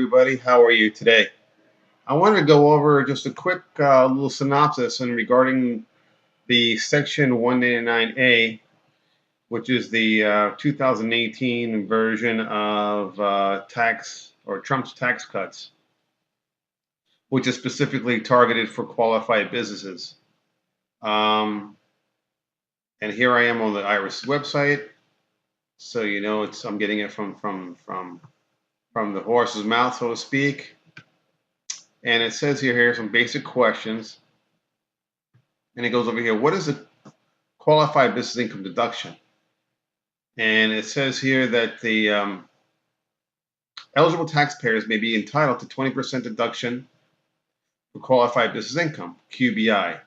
everybody. How are you today? I wanted to go over just a quick little synopsis in regarding the Section 199A, which is the 2018 version of tax or Trump's tax cuts, which is specifically targeted for qualified businesses. Um, and here I am on the IRS website, so you know I'm getting it from the horse's mouth, so to speak. And it says here some basic questions. And it goes over here, what is a qualified business income deduction? And it says here that the eligible taxpayers may be entitled to 20% deduction for qualified business income, QBI,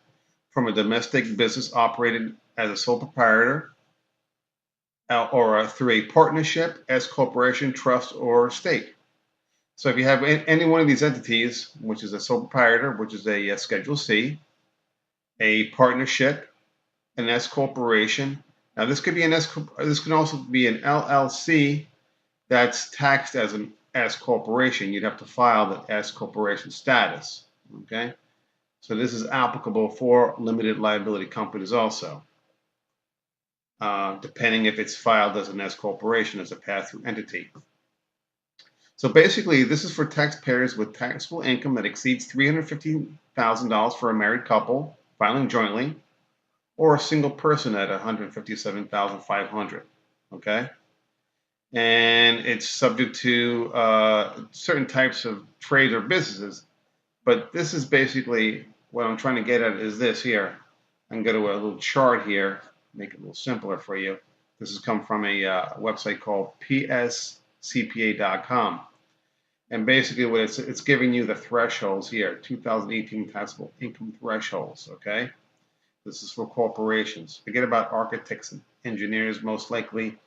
from a domestic business operated as a sole proprietor or through a partnership, S corporation, trust, or estate. So if you have any one of these entities, which is a sole proprietor, which is a Schedule C, a partnership, an S corporation. Now this could be an S. This can also be an LLC that's taxed as an S corporation. You'd have to file the S corporation status. Okay, so this is applicable for limited liability companies also, depending if it's filed as an S corporation as a pass-through entity. So basically, this is for taxpayers with taxable income that exceeds $315,000 for a married couple filing jointly, or a single person at $157,500. Okay, and it's subject to certain types of trades or businesses. But this is basically what I'm trying to get at is this here. I can go to a little chart here, make it a little simpler for you. This has come from a website called pscpa.com. And basically what it's giving you the thresholds here, 2018 taxable income thresholds, okay? This is for corporations. Forget about architects and engineers. Most likely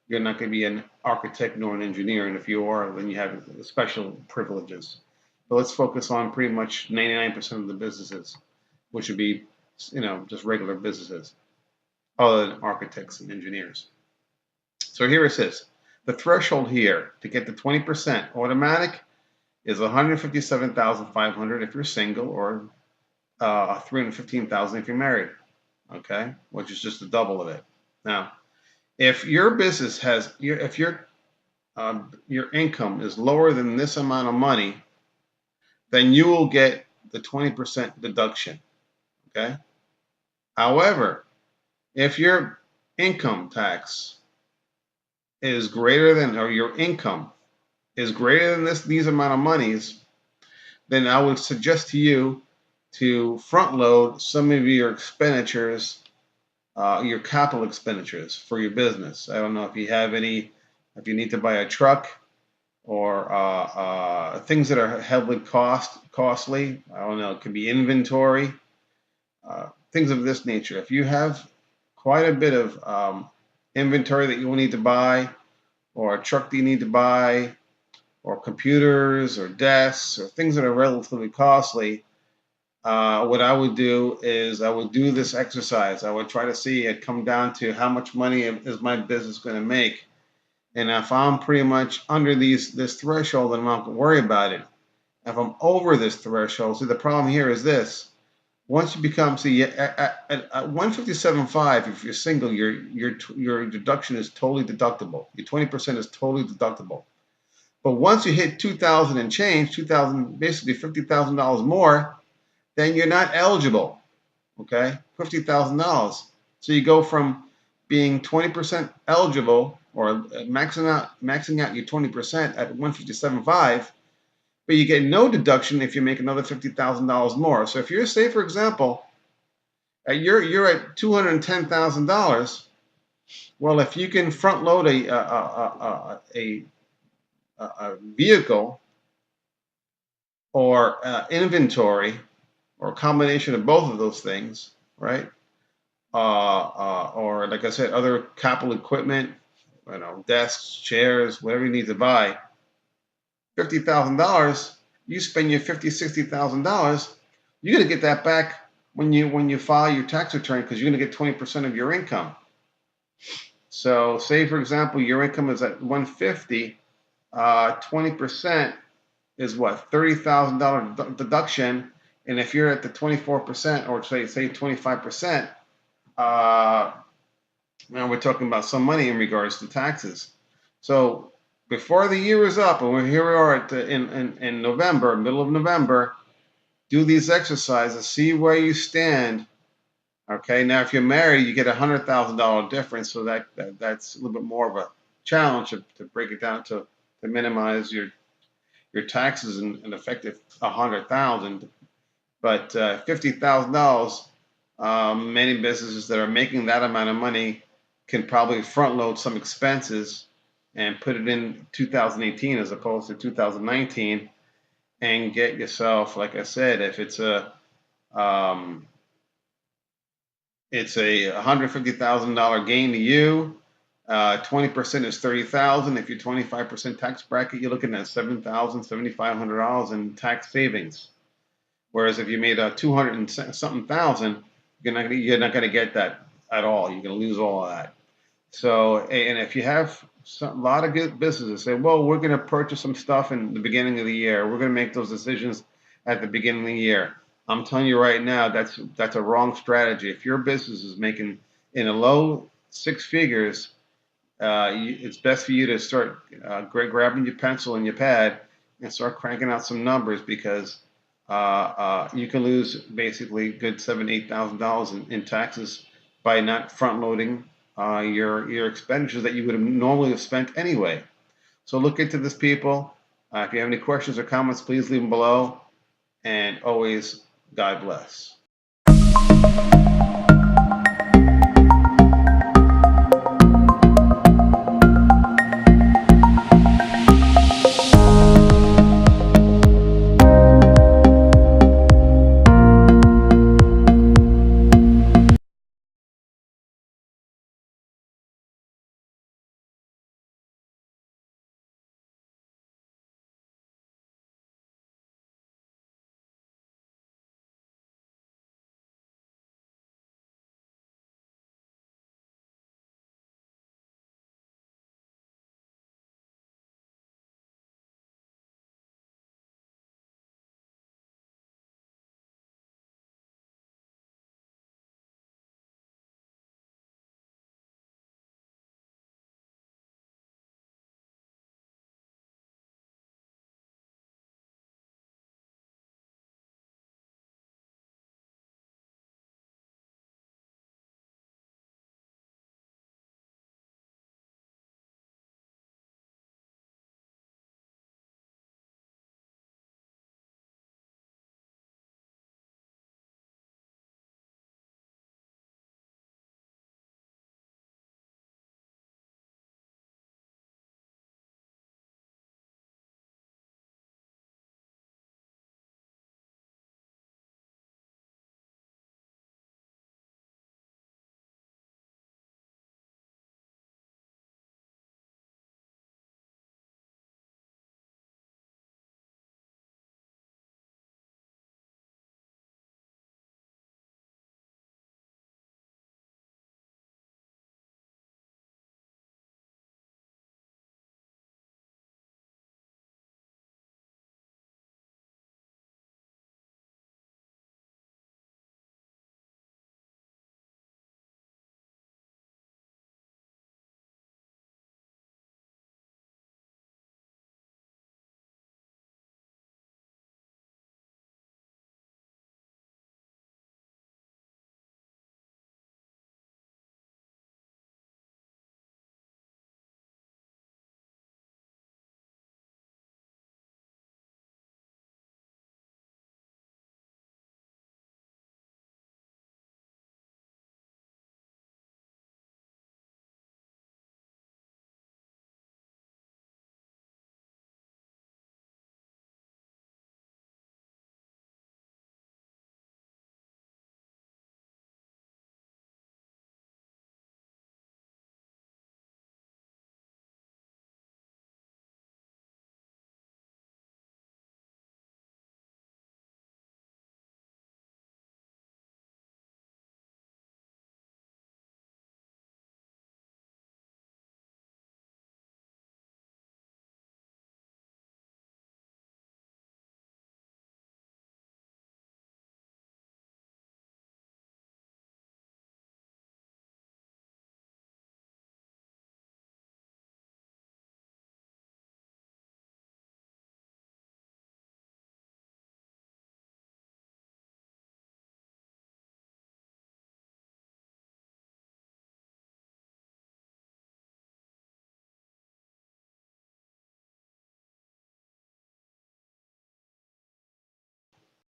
you're not going to be an architect nor an engineer, and if you are, then you have special privileges. But let's focus on pretty much 99% of the businesses, which would be, just regular businesses, other than architects and engineers. So here it says, the threshold here to get the 20% automatic is $157,500 if you're single, or $315,000 if you're married. Okay, which is just a double of it. Now, if your business has, if your income is lower than this amount of money, then you will get the 20% deduction. Okay. However, if your income tax is greater than, or your income is greater than these amount of monies, then I would suggest to you to front load some of your expenditures, your capital expenditures for your business. I don't know if you have any, if you need to buy a truck or things that are heavily costly. I don't know, it could be inventory, things of this nature. If you have quite a bit of inventory that you will need to buy, or a truck that you need to buy, or computers or desks or things that are relatively costly, what I would do is I would do this exercise. I would try to see it come down to how much money is my business going to make. And if I'm pretty much under this threshold, then I'm not going to worry about it. If I'm over this threshold, see, the problem here is this. Once you become, see, at 157.5, if you're single, your deduction is totally deductible. Your 20% is totally deductible. But once you hit 2,000 and change, 2,000, basically $50,000 more, then you're not eligible. Okay, $50,000. So you go from being 20% eligible, or maxing out your 20% at 157.5, but you get no deduction if you make another $50,000 more. So if you're, say for example, you're at $210,000, well, if you can front load a vehicle or inventory, or a combination of both of those things, right? Or like I said, other capital equipment, desks, chairs, whatever you need to buy. $50,000, you spend your $60,000, you're gonna get that back when you file your tax return, because you're gonna get 20% of your income. So, say for example, your income is at 150, 20%. is what, $30,000 deduction, and if you're at the 24% or say 25%, uh, now we're talking about some money in regards to taxes. So before the year is up, and here we are in November, middle of November, do these exercises, see where you stand. Okay, now if you're married, you get $100,000 difference, so that's a little bit more of a challenge to break it down to minimize your taxes and affect it 100,000. But $50,000, many businesses that are making that amount of money can probably front load some expenses and put it in 2018 as opposed to 2019, and get yourself, like I said, if um, it's a $150,000 gain to you. 20% is 30,000. If you're 25% tax bracket, you're looking at $7,000, $7,500 in tax savings. Whereas if you made a 200 and something thousand, you're not gonna get that at all. You're gonna lose all of that. So, and if you have a lot of good businesses say, well, we're gonna purchase some stuff in the beginning of the year. We're gonna make those decisions at the beginning of the year. I'm telling you right now, that's a wrong strategy. If your business is making in a low six figures, it's best for you to start grabbing your pencil and your pad and start cranking out some numbers, because you can lose basically good $7,000-8,000 in taxes by not front loading your expenditures that you would have normally have spent anyway. So look into this, people. If you have any questions or comments, please leave them below. And always, God bless.